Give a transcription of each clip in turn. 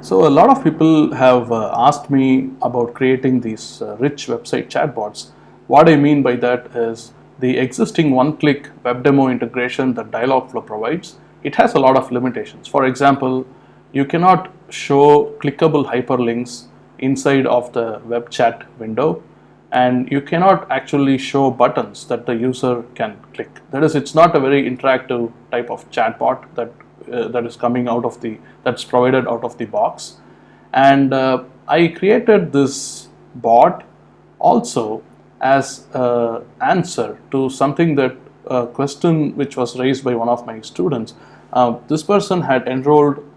So a lot of people have asked me about creating these rich website chatbots. What I mean by that is the existing one-click web demo integration that Dialogflow provides, it has a lot of limitations. For example, you cannot show clickable hyperlinks inside of the web chat window, and you cannot actually show buttons that the user can click. That is, it's not a very interactive type of chatbot that is coming out of that's provided out of the box. And I created this bot also as an answer to something that a question which was raised by one of my students. This person had enrolled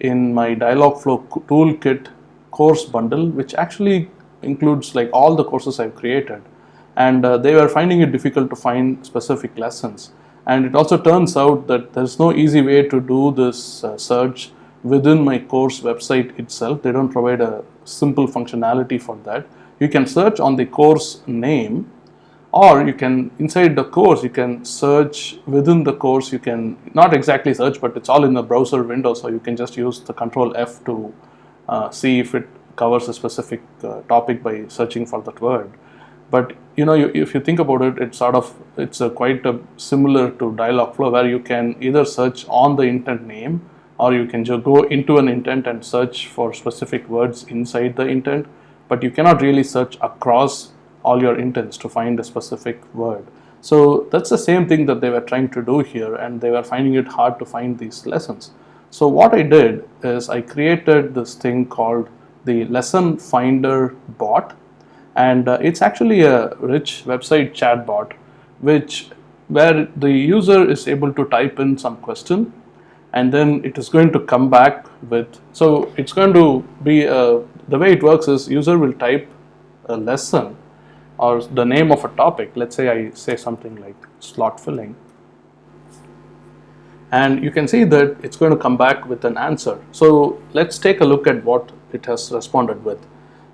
in my Dialogflow toolkit course bundle, which actually includes like all the courses I've created, and they were finding it difficult to find specific lessons. And it also turns out that there's no easy way to do this search within my course website itself. They don't provide a simple functionality for that. You can search on the course name, or you can, inside the course, you can search within the course. You can not exactly search, but it's all in the browser window, so you can just use the Control F to see if it covers a specific topic by searching for that word. But if you think about it, it's quite similar to Dialogflow, where you can either search on the intent name, or you can just go into an intent and search for specific words inside the intent, but you cannot really search across all your intents to find a specific word. So that's the same thing that they were trying to do here, and they were finding it hard to find these lessons. So what I did is I created this thing called the Lesson Finder bot, and it's actually a rich website chatbot where the user is able to type in some question, and then it is going to come back with, so it's going to be the way it works is user will type a lesson or the name of a topic. Let's say I say something like slot filling, and you can see that it's going to come back with an answer. So let's take a look at what it has responded with.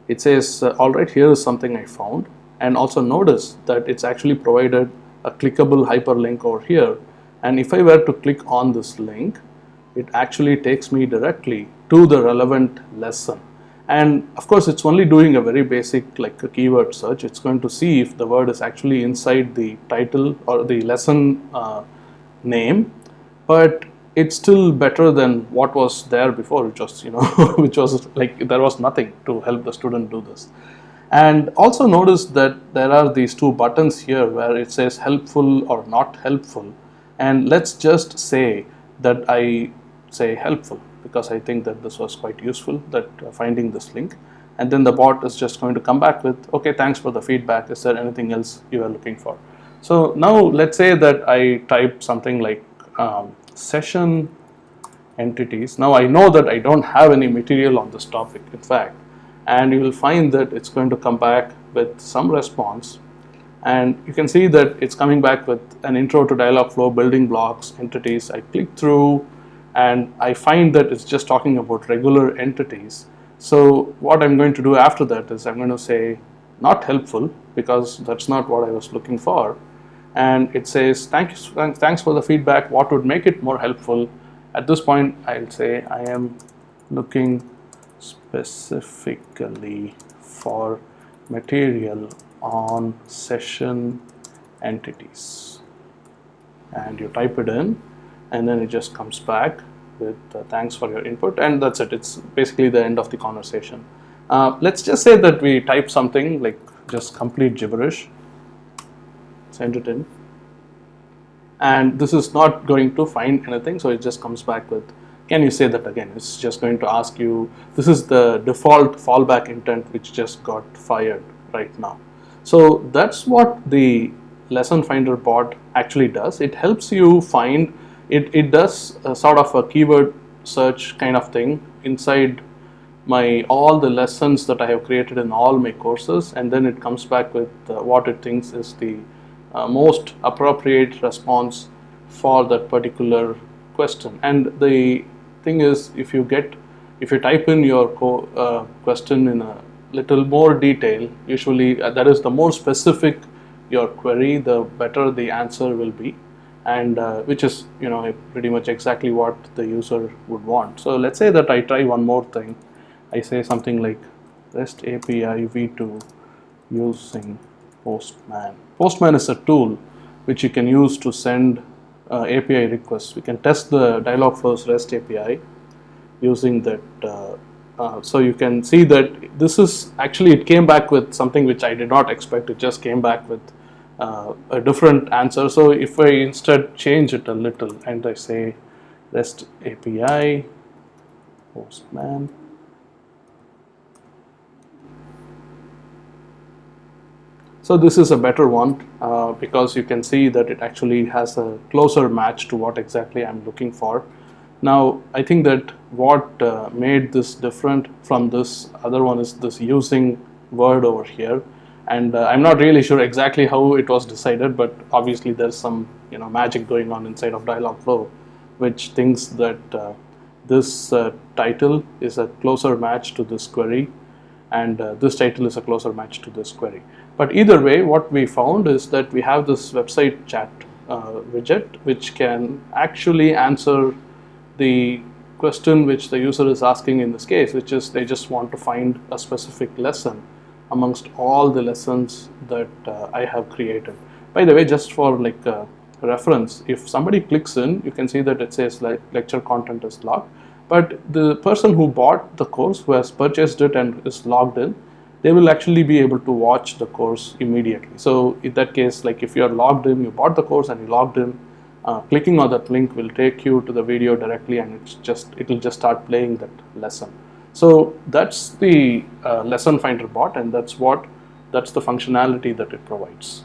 It says, all right, here is something I found, and also notice that it's actually provided a clickable hyperlink over here, and if I were to click on this link, it actually takes me directly to the relevant lesson. And of course, it's only doing a very basic, like a keyword search. It's going to see if the word is actually inside the title or the lesson name, but it's still better than what was there before, which was, which was like there was nothing to help the student do this. And also notice that there are these two buttons here where it says helpful or not helpful. And let's just say that I say helpful, because I think that this was quite useful, that finding this link. And then the bot is just going to come back with, okay, thanks for the feedback. Is there anything else you are looking for? So now let's say that I type something like session entities. Now I know that I don't have any material on this topic, in fact, and you will find that it's going to come back with some response, and you can see that it's coming back with an intro to Dialogflow, building blocks, entities. I click through and I find that it's just talking about regular entities. So what I'm going to do after that is I'm going to say not helpful, because that's not what I was looking for. And it says, thanks for the feedback. What would make it more helpful? At this point, I'll say I am looking specifically for material on session entities. And you type it in, and then it just comes back with thanks for your input, and that's it. It's basically the end of the conversation. Let's just say that we type something like just complete gibberish. Send it in, and this is not going to find anything, so it just comes back with, can you say that again? It's just going to ask you, this is the default fallback intent which just got fired right now. So that's what the Lesson Finder bot actually does. It helps you find, it does a sort of a keyword search kind of thing inside all the lessons that I have created in all my courses, and then it comes back with what it thinks is the most appropriate response for that particular question. And the thing is, if you type in your question in a little more detail, usually that is the more specific your query, the better the answer will be. and which is pretty much exactly what the user would want. So let's say that I try one more thing. I say something like REST API v2 using Postman. Postman is a tool which you can use to send API requests. We can test the Dialogflow's REST API using that. So you can see that this is actually, it came back with something which I did not expect. It just came back with a different answer. So if I instead change it a little and I say REST API Postman, so this is a better one because you can see that it actually has a closer match to what exactly I'm looking for. Now, I think that what made this different from this other one is this using word over here, and I'm not really sure exactly how it was decided, but obviously there's some magic going on inside of Dialogflow, which thinks that this title is a closer match to this query, and this title is a closer match to this query. But either way, what we found is that we have this website chat widget which can actually answer the question which the user is asking in this case, which is they just want to find a specific lesson amongst all the lessons that I have created. By the way, just for like reference, if somebody clicks in, you can see that it says like lecture content is logged, but the person who bought the course, who has purchased it and is logged in, they will actually be able to watch the course immediately. So in that case, like if you are logged in, you bought the course and you logged in, clicking on that link will take you to the video directly, and it will just start playing that lesson. So that's the lesson finder bot, and that's the functionality that it provides.